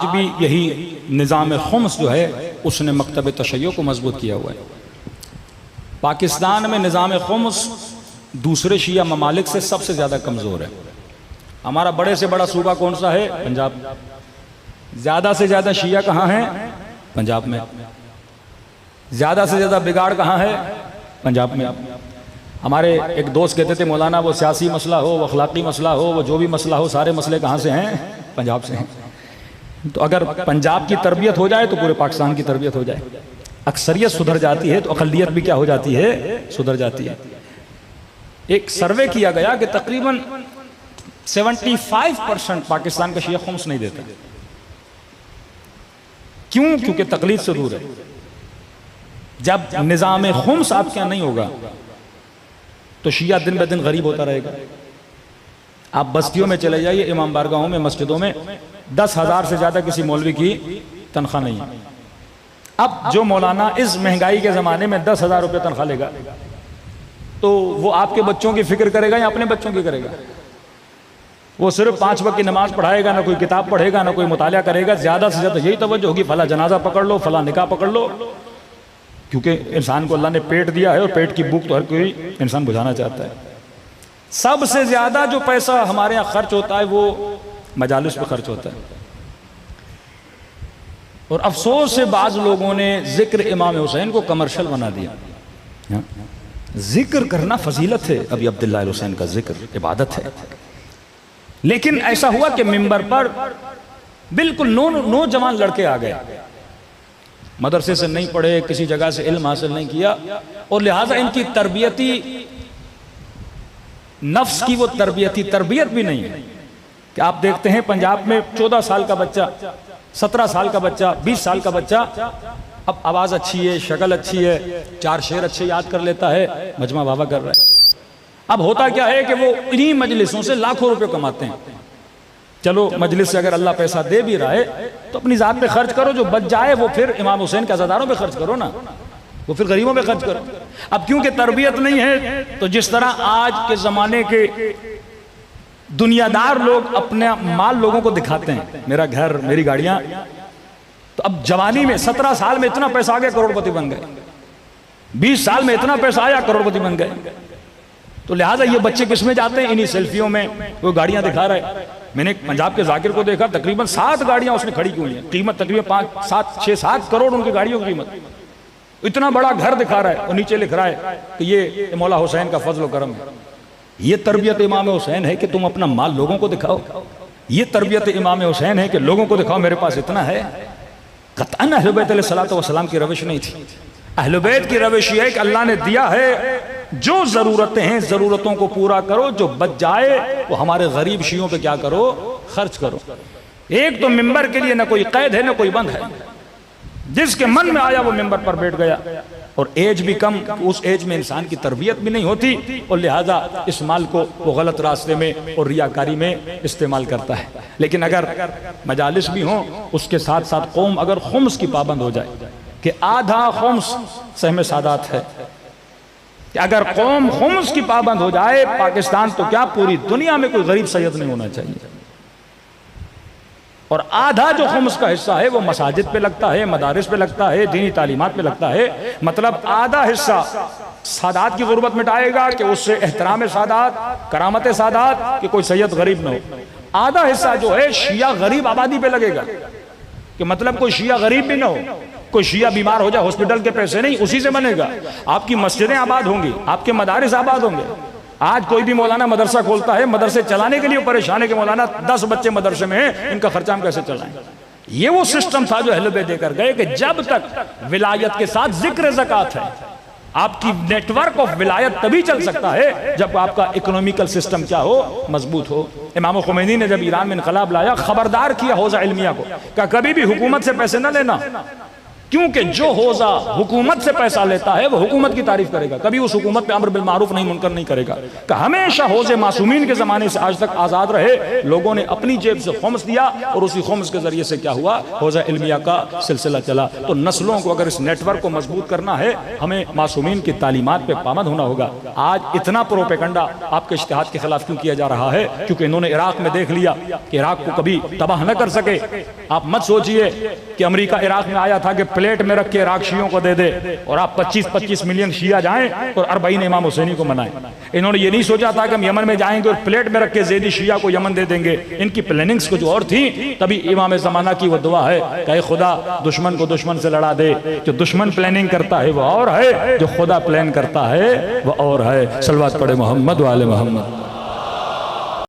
आज भी यही निज़ाम खुम्स जो है उसने मकतब तशय्यो को मजबूत किया हुआ है। पाकिस्तान में निज़ाम खुम्स दूसरे शिया ममालिक से सबसे ज़्यादा कमज़ोर है। हमारा बड़े से बड़ा सूबा कौन सा है? पंजाब। ज़्यादा से ज़्यादा शिया कहाँ हैं? पंजाब में। ज़्यादा से ज़्यादा बिगाड़ कहाँ है? पंजाब में। हमारे एक दोस्त कहते थे, मौलाना वो सियासी मसला हो, वो अखलाकी मसला हो, वो जो भी मसला हो, सारे मसले कहाँ से हैं? पंजाब से हैं। तो अगर पंजाब की तरबियत हो जाए तो पूरे पाकिस्तान की तरबियत हो जाए। अक्सरियत सुधर जाती है तो अक़लियत भी क्या हो जाती है? सुधर जाती है। एक सर्वे किया गया कि तकरीबन 75% पाकिस्तान का शिया खुम्स नहीं देता। क्यों? क्योंकि तकलीद से दूर है। जब निज़ाम खुम्स आपके यहाँ नहीं होगा तो शिया दिन ब दिन गरीब होता रहेगा। आप बस्तियों में चले जाइए, इमाम बारगाहों में, मस्जिदों में 10,000 से ज़्यादा किसी मौलवी की तनख्वाह नहीं है। अब जो मौलाना इस महंगाई के ज़माने में 10,000 रुपये तनख्वाह लेगा तो वो आपके बच्चों की फिक्र करेगा या अपने बच्चों की करेगा? वो सिर्फ 5 वक्त की नमाज पढ़ाएगा, ना कोई किताब पढ़ेगा, ना कोई मुतालिया करेगा। ज़्यादा से ज़्यादा यही तवज्जो होगी, फला जनाजा पकड़ लो, फला निकाह पकड़ लो। क्योंकि इंसान को अल्लाह ने पेट दिया है और पेट की भूख तो हर कोई इंसान बुझाना चाहता है। सबसे ज़्यादा जो पैसा हमारे यहाँ खर्च होता है वो मजालिस पे खर्च होता है। और अफसोस से बाज़ लोगों ने जिक्र इमाम हुसैन को कमर्शियल बना दिया। जिक्र करना फजीलत है, अभी अब्दुल्लाह हुसैन का जिक्र इबादत है। लेकिन ऐसा हुआ कि मिंबर पर बिल्कुल नौजवान लड़के आ गए, मदरसे से नहीं पढ़े, किसी जगह से इल्म हासिल नहीं किया, और लिहाजा इनकी तरबियती नफ्स की वो तरबियत भी नहीं है। कि आप देखते हैं पंजाब में 14 साल का बच्चा, 17 साल का बच्चा, 20 साल का बच्चा, अब आवाज़ अच्छी है, शक्ल अच्छी है, 4 शेर अच्छे याद कर लेता है, मजमा बाबा कर रहा है। अब होता क्या है कि वो इन्हीं मजलिसों से लाखों रुपए कमाते हैं। चलो मजलिस से अगर अल्लाह पैसा दे भी रहा है तो अपनी ज़ात पे खर्च करो, जो बच जाए वो फिर इमाम हुसैन के अज़ादारों पे खर्च करो ना, वो फिर गरीबों पे खर्च करो। अब क्योंकि तरबियत नहीं है तो जिस तरह आज के ज़माने के दुनियादार लोग अपने माल लोगों को दिखाते हैं, मेरा घर, मेरी गाड़ियां, तो अब जवानी में 17 साल में इतना पैसा आ गया, करोड़पति बन गए। 20 साल में इतना पैसा आया, करोड़पति बन गए। तो लिहाजा ये बच्चे किस में जाते हैं? इन्हीं सेल्फियों में। वो गाड़ियां दिखा रहा है। मैंने पंजाब के जाकिर को देखा, तकरीबन 7 गाड़ियां उसने खड़ी की हुई हैं, कीमत तकरीबन 5-7 करोड़ उनकी गाड़ियों की कीमत। इतना बड़ा घर दिखा रहा है और नीचे लिख रहा है कि ये मौला हुसैन का फजल करम है। ये तरबियत इमाम हुसैन है कि तुम अपना माल लोगों को दिखाओ? ये तरबियत इमाम हुसैन है कि लोगों को दिखाओ मेरे पास इतना है? कतअन अहले बैत अलैहिस्सलातु वस्सलाम की रविश नहीं थी। अहले बैत की रविश ये है कि अल्लाह ने दिया है, जो ज़रूरतें हैं ज़रूरतों को पूरा करो, जो बच जाए वो हमारे गरीब शियों पे क्या करो? खर्च करो। एक तो मिंबर के लिए ना कोई कैद है ना कोई बंद है, जिसके मन में आया वो मिंबर पर बैठ गया। और एज भी कम, उस एज में इंसान की तरबियत भी नहीं होती और लिहाजा इस माल को वो गलत रास्ते में और रियाकारी में इस्तेमाल करता है। लेकिन अगर मजालिस भी हों, उसके साथ साथ कौम अगर खुम्स की पाबंद हो जाए कि आधा खुम्स सहमे सादात है, कि अगर कौम खुम्स की पाबंद हो जाए, पाकिस्तान तो क्या पूरी दुनिया में कोई गरीब सैयद नहीं होना चाहिए। और आधा जो खुम्स का हिस्सा है वो मसाजिद पे लगता है, मदारिस पे लगता है, दीनी तालीमात पे लगता है। मतलब आधा हिस्सा सादात की गुर्बत मिटाएगा कि उससे एहतराम सादात, करामत सादात, कि कोई सैयद गरीब न हो। आधा हिस्सा जो है शिया गरीब आबादी पे लगेगा, कि मतलब कोई शिया गरीब भी ना हो, कोई शिया बीमार हो जाए हॉस्पिटल के पैसे नहीं, उसी से बनेगा। आपकी मस्जिदें आबाद होंगी, आपके मदारिस आबाद होंगे। आज कोई भी मौलाना मदरसा खोलता है, मदरसे चलाने के लिए परेशान है कि मौलाना 10 बच्चे मदरसे में हैं, इनका खर्चा हम कैसे चलाएं। ये वो सिस्टम था जो अहले बैत देकर गए कि जब तक विलायत के साथ जिक्र ज़कात है, आपकी नेटवर्क ऑफ विलायत तभी चल सकता है जब आपका इकोनॉमिकल सिस्टम क्या हो? मजबूत हो। इमाम खुमैनी ने जब ईरान में इनकलाब लाया, खबरदार किया हौज़ा इल्मिया को, कभी भी हुकूमत से पैसे न लेना, क्योंकि जो होजा हुकूमत से पैसा लेता है वो हुकूमत की तारीफ करेगा, कभी उस हुकूमत पे अम्र बिल मारूफ नहीं मुनकर नहीं करेगा। कि हमेशा होजे मासूमीन के जमाने से आज तक आजाद रहे, लोगों ने अपनी जेब से खुम्स दिया और उसी खुम्स के जरिए से क्या हुआ, होजा इल्मिया का सिलसिला चला। तो नस्लों को अगर इस नेटवर्क को मजबूत करना है, हमें मासूमीन की तालीमात पे पाबंद होना होगा। आज इतना प्रोपेगंडा आपके इज्तिहाद के खिलाफ क्यों किया जा रहा है? क्योंकि इन्होंने इराक में देख लिया कि इराक को कभी तबाह न कर सके। आप मत सोचिए कि अमेरिका इराक में आया था कि प्लेट में रख के इराक शियों को दे दे और आप 25-25 मिलियन शिया जाएं और 40 इमाम हुसैनी को मनाएं। इन्होंने ये नहीं सोचा था कि हम यमन में जाएंगे और प्लेट में रख के ज़ैदी शिया को यमन दे देंगे। इनकी प्लानिंग्स कुछ और थी। तभी इमाम ज़माना की वो दुआ है कि खुदा दुश्मन को दुश्मन से लड़ा दे। जो दुश्मन प्लानिंग करता है वो और है, जो खुदा प्लान करता है वो और है। सल्लल्लाहु अलैहि मोहम्मद व आले मोहम्मद।